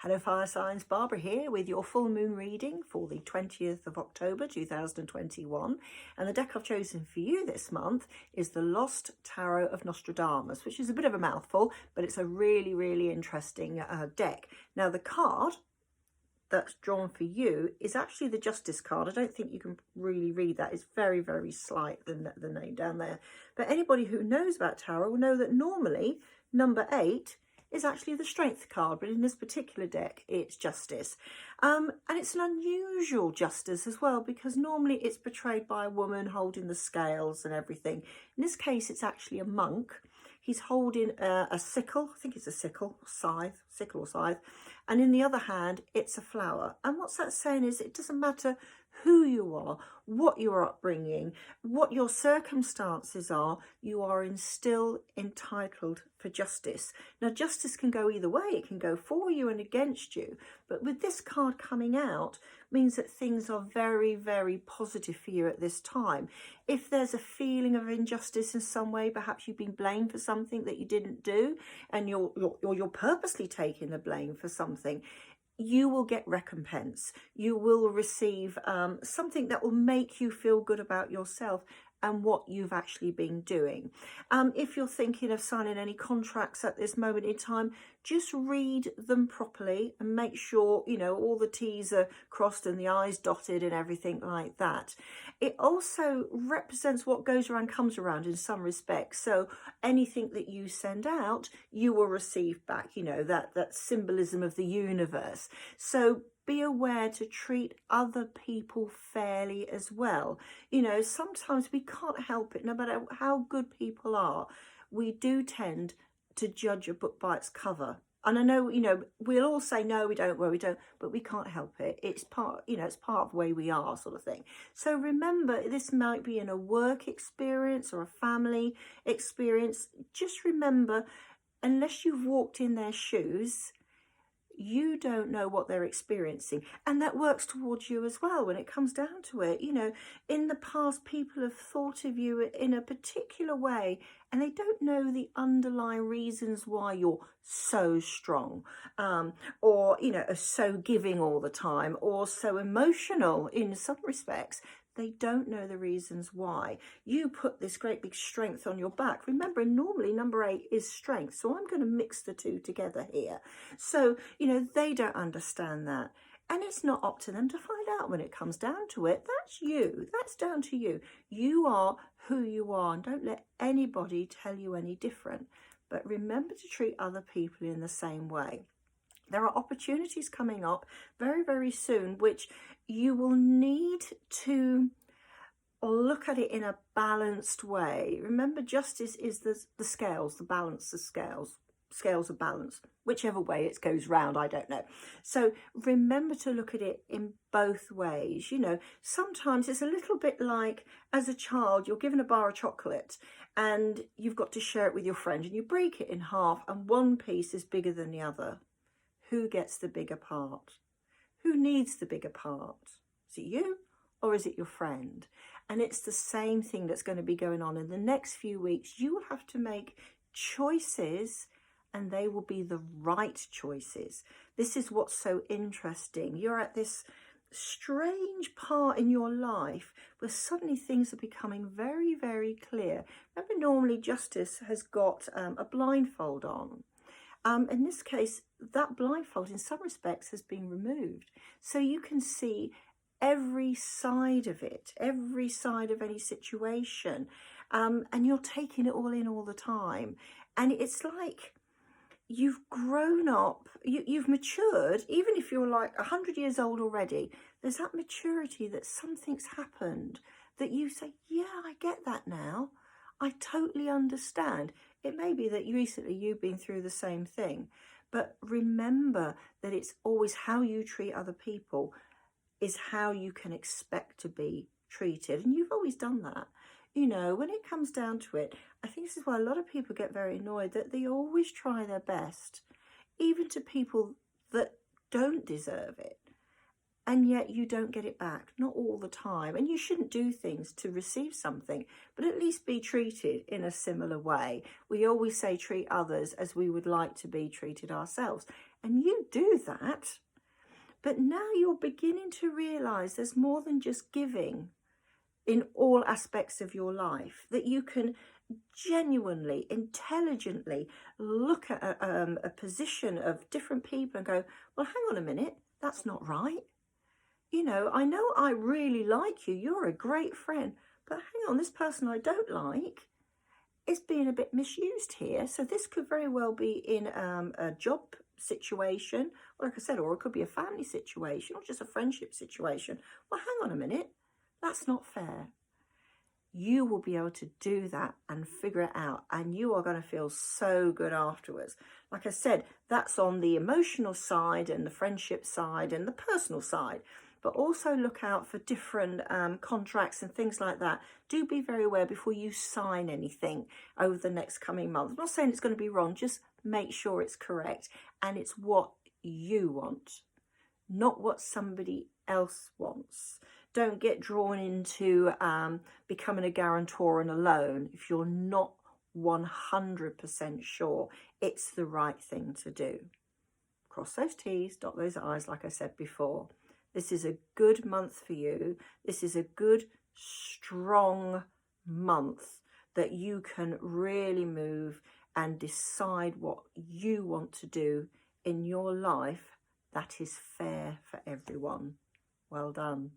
Hello fire signs, Barbara here with your full moon reading for the 20th of October 2021, and the deck I've chosen for you this month is the Lost Tarot of Nostradamus, which is a bit of a mouthful, but it's a really interesting deck. Now the card that's drawn for you is actually the Justice card. I don't think you can really read that. It's very slight, the name down there, but anybody who knows about tarot will know that normally number 8 is actually the Strength card, but in this particular deck it's Justice, and it's an unusual Justice as well, because normally it's portrayed by a woman holding the scales and everything. In this case it's actually a monk. He's holding a sickle, I think it's a sickle or scythe, and in the other hand it's a flower. And what's that saying is, it doesn't matter who you are, what your upbringing, what your circumstances are, you are still entitled for justice. Now justice can go either way. It can go for you and against you, but with this card coming out means that things are very positive for you at this time. If there's a feeling of injustice in some way, perhaps you've been blamed for something that you didn't do, and you're purposely taking the blame for something, you will get recompense. You will receive something that will make you feel good about yourself and what you've actually been doing. If you're thinking of signing any contracts at this moment in time, just read them properly and make sure, you know, all the T's are crossed and the I's dotted and everything like that. It also represents what goes around comes around in some respects. So anything that you send out, you will receive back, you know, that symbolism of the universe. So be aware to treat other people fairly as well. You know, sometimes we can't help it, no matter how good people are. We do tend to judge a book by its cover. And I know, you know, we'll all say, no, we don't, well, we don't, but we can't help it. It's part, you know, it's part of the way we are, sort of thing. So remember, this might be in a work experience or a family experience. Just remember, unless you've walked in their shoes, you don't know what they're experiencing. And that works towards you as well when it comes down to it. You know, in the past, people have thought of you in a particular way, and they don't know the underlying reasons why you're so strong, or, you know, are so giving all the time, or so emotional in some respects. They don't know the reasons why. You put this great big strength on your back. Remember, normally number 8 is strength. So I'm going to mix the two together here. So, you know, they don't understand that. And it's not up to them to find out when it comes down to it. That's you. That's down to you. You are who you are. And don't let anybody tell you any different. But remember to treat other people in the same way. There are opportunities coming up very soon, which you will need to look at it in a balanced way. Remember, justice is the scales, the balance, the scales of balance, whichever way it goes round, I don't know. So remember to look at it in both ways. You know, sometimes it's a little bit like, as a child, you're given a bar of chocolate and you've got to share it with your friend, and you break it in half and one piece is bigger than the other. Who gets the bigger part? Who needs the bigger part? Is it you or is it your friend? And it's the same thing that's going to be going on in the next few weeks. You will have to make choices, and they will be the right choices. This is what's so interesting. You're at this strange part in your life where suddenly things are becoming very clear. Remember, normally Justice has got a blindfold on. In this case, that blindfold in some respects has been removed. So you can see every side of it, every side of any situation. And you're taking it all in all the time. And it's like you've grown up, you've matured. Even if you're like 100 years old already, there's that maturity that something's happened that you say, yeah, I get that now. I totally understand. It may be that recently you've been through the same thing, but remember that it's always how you treat other people is how you can expect to be treated. And you've always done that. You know, when it comes down to it, I think this is why a lot of people get very annoyed, that they always try their best, even to people that don't deserve it. and yet you don't get it back, not all the time. And you shouldn't do things to receive something, but at least be treated in a similar way. We always say treat others as we would like to be treated ourselves, and you do that. But now you're beginning to realise there's more than just giving in all aspects of your life, that you can genuinely, intelligently look at a position of different people and go, well, hang on a minute, that's not right. You know I really like you, you're a great friend, but hang on, this person I don't like is being a bit misused here. So this could very well be in a job situation, like I said, or it could be a family situation or just a friendship situation. Well, hang on a minute, that's not fair. You will be able to do that and figure it out, and you are going to feel so good afterwards. Like I said, that's on the emotional side and the friendship side and the personal side. But also look out for different contracts and things like that. Do be very aware before you sign anything over the next coming month. I'm not saying it's going to be wrong, just make sure it's correct and it's what you want, not what somebody else wants. Don't get drawn into becoming a guarantor on a loan if you're not 100% sure it's the right thing to do. Cross those T's, dot those I's, like I said before. This is a good month for you. This is a good, strong month that you can really move and decide what you want to do in your life that is fair for everyone. Well done.